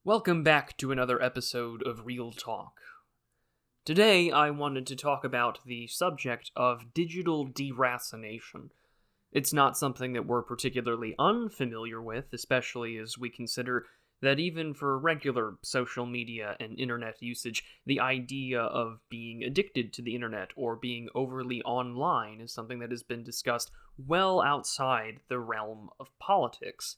Welcome back to another episode of Real Talk. Today, I wanted to talk about the subject of digital deracination. It's not something that we're particularly unfamiliar with, especially as we consider that even for regular social media and internet usage, the idea of being addicted to the internet or being overly online is something that has been discussed well outside the realm of politics.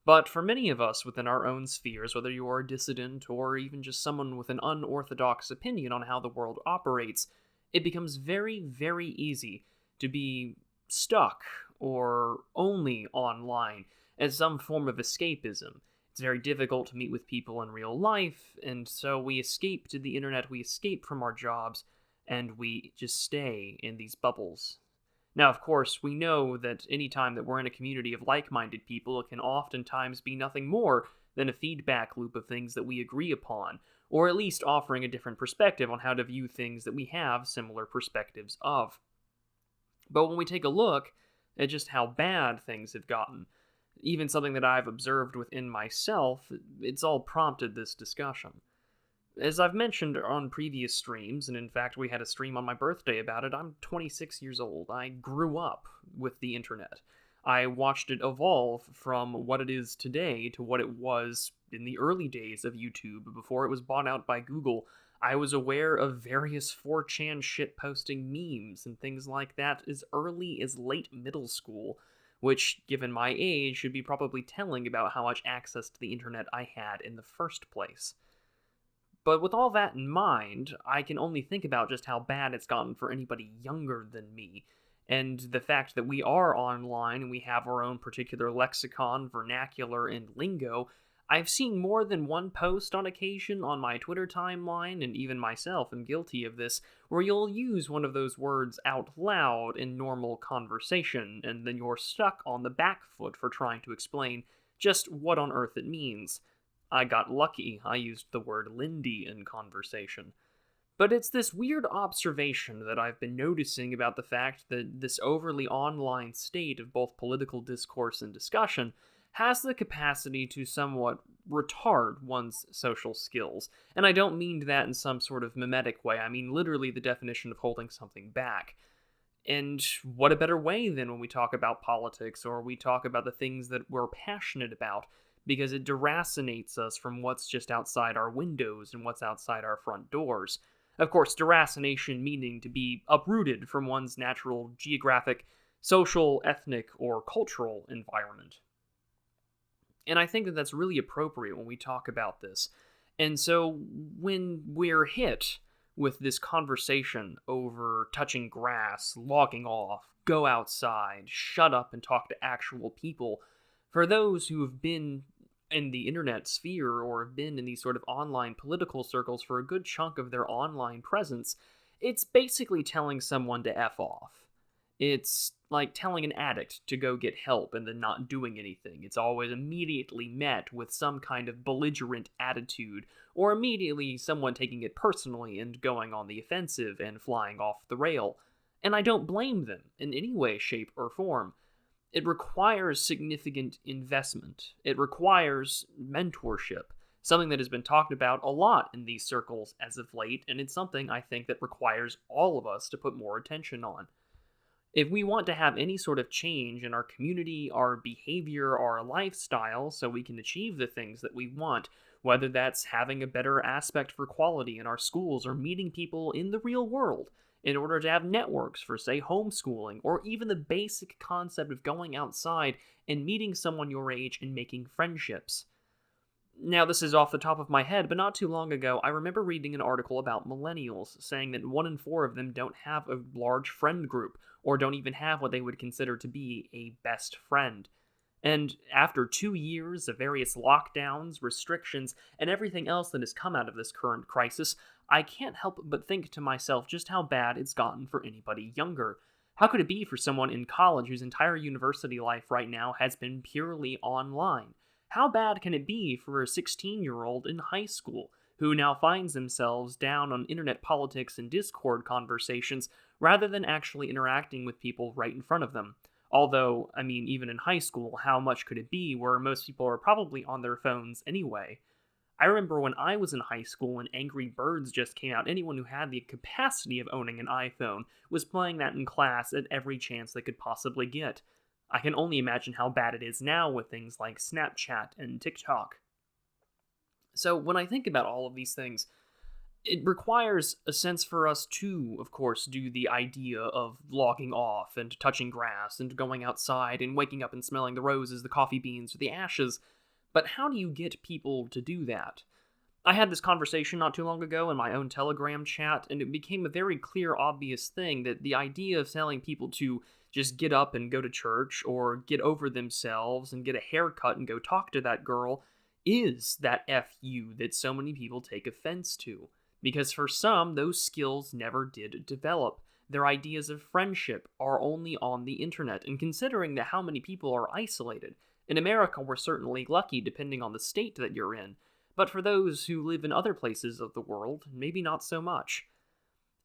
But for many of us within our own spheres, whether you are a dissident or even just someone with an unorthodox opinion on how the world operates, it becomes very, very easy to be stuck or only online as some form of escapism. It's very difficult to meet with people in real life, and so we escape to the internet, we escape from our jobs, and we just stay in these bubbles. Now, of course, we know that any time that we're in a community of like-minded people, it can oftentimes be nothing more than a feedback loop of things that we agree upon, or at least offering a different perspective on how to view things that we have similar perspectives of. But when we take a look at just how bad things have gotten, even something that I've observed within myself, it's all prompted this discussion. As I've mentioned on previous streams, and in fact we had a stream on my birthday about it, I'm 26 years old. I grew up with the internet. I watched it evolve from what it is today to what it was in the early days of YouTube before it was bought out by Google. I was aware of various 4chan shitposting memes and things like that as early as late middle school, which, given my age, should be probably telling about how much access to the internet I had in the first place. But with all that in mind, I can only think about just how bad it's gotten for anybody younger than me, and the fact that we are online and we have our own particular lexicon, vernacular, and lingo. I've seen more than one post on occasion on my Twitter timeline, and even myself am guilty of this, where you'll use one of those words out loud in normal conversation, and then you're stuck on the back foot for trying to explain just what on earth it means. I got lucky. I used the word Lindy in conversation. But it's this weird observation that I've been noticing about the fact that this overly online state of both political discourse and discussion has the capacity to somewhat retard one's social skills. And I don't mean that in some sort of mimetic way. I mean literally the definition of holding something back. And what a better way than when we talk about politics or we talk about the things that we're passionate about, because it deracinates us from what's just outside our windows and what's outside our front doors. Of course, deracination meaning to be uprooted from one's natural geographic, social, ethnic, or cultural environment. And I think that that's really appropriate when we talk about this. And so when we're hit with this conversation over touching grass, logging off, go outside, shut up and talk to actual people, for those who have been in the internet sphere or have been in these sort of online political circles for a good chunk of their online presence, it's basically telling someone to F off. It's like telling an addict to go get help and then not doing anything. It's always immediately met with some kind of belligerent attitude, or immediately someone taking it personally and going on the offensive and flying off the rail. And I don't blame them in any way, shape, or form. It requires significant investment. It requires mentorship, something that has been talked about a lot in these circles as of late, and it's something I think that requires all of us to put more attention on. If we want to have any sort of change in our community, our behavior, our lifestyle, so we can achieve the things that we want, whether that's having a better aspect for quality in our schools or meeting people in the real world, in order to have networks for, say, homeschooling, or even the basic concept of going outside and meeting someone your age and making friendships. Now, this is off the top of my head, but not too long ago, I remember reading an article about millennials saying that 1 in 4 of them don't have a large friend group, or don't even have what they would consider to be a best friend. And after 2 years of various lockdowns, restrictions, and everything else that has come out of this current crisis, I can't help but think to myself just how bad it's gotten for anybody younger. How could it be for someone in college whose entire university life right now has been purely online? How bad can it be for a 16-year-old in high school who now finds themselves down on internet politics and Discord conversations rather than actually interacting with people right in front of them? Although, I mean, even in high school, how much could it be where most people are probably on their phones anyway? I remember when I was in high school and Angry Birds just came out, anyone who had the capacity of owning an iPhone was playing that in class at every chance they could possibly get. I can only imagine how bad it is now with things like Snapchat and TikTok. So when I think about all of these things, it requires a sense for us to, of course, do the idea of logging off and touching grass and going outside and waking up and smelling the roses, the coffee beans, or the ashes. But how do you get people to do that? I had this conversation not too long ago in my own Telegram chat, and it became a very clear, obvious thing that the idea of telling people to just get up and go to church, or get over themselves and get a haircut and go talk to that girl, is that F you that so many people take offense to. Because for some, those skills never did develop. Their ideas of friendship are only on the internet, and considering that how many people are isolated, in America we're certainly lucky depending on the state that you're in, but for those who live in other places of the world, maybe not so much.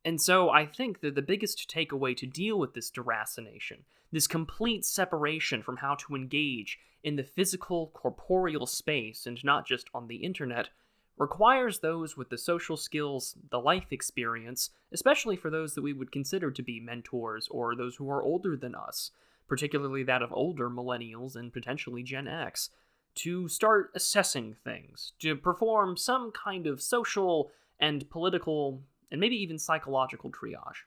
And so I think that the biggest takeaway to deal with this deracination, this complete separation from how to engage in the physical, corporeal space and not just on the internet, requires those with the social skills, the life experience, especially for those that we would consider to be mentors or those who are older than us, particularly that of older millennials and potentially Gen X, to start assessing things, to perform some kind of social and political and maybe even psychological triage.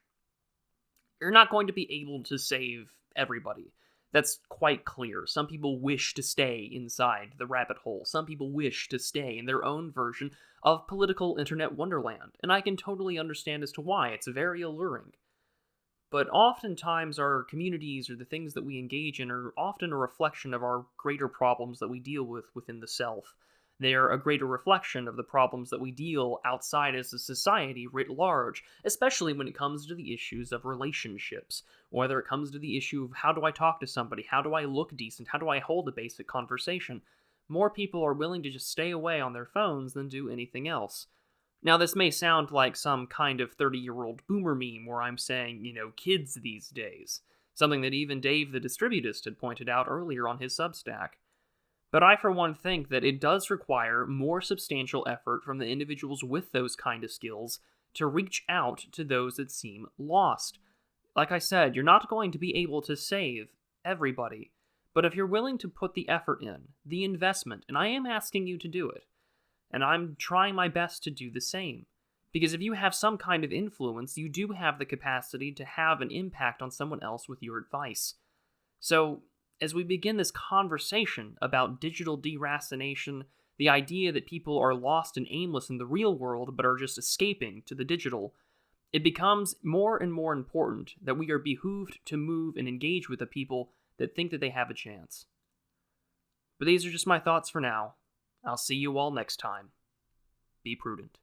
You're not going to be able to save everybody. That's quite clear. Some people wish to stay inside the rabbit hole. Some people wish to stay in their own version of political internet wonderland, and I can totally understand as to why. It's very alluring. But oftentimes our communities or the things that we engage in are often a reflection of our greater problems that we deal with within the self. They are a greater reflection of the problems that we deal outside as a society writ large, especially when it comes to the issues of relationships, whether it comes to the issue of how do I talk to somebody, how do I look decent, how do I hold a basic conversation. More people are willing to just stay away on their phones than do anything else. Now, this may sound like some kind of 30-year-old boomer meme where I'm saying, kids these days, something that even Dave the Distributist had pointed out earlier on his Substack. But I, for one, think that it does require more substantial effort from the individuals with those kind of skills to reach out to those that seem lost. Like I said, you're not going to be able to save everybody, but if you're willing to put the effort in, the investment, and I am asking you to do it, and I'm trying my best to do the same, because if you have some kind of influence, you do have the capacity to have an impact on someone else with your advice. So, as we begin this conversation about digital deracination, the idea that people are lost and aimless in the real world but are just escaping to the digital, it becomes more and more important that we are behooved to move and engage with the people that think that they have a chance. But these are just my thoughts for now. I'll see you all next time. Be prudent.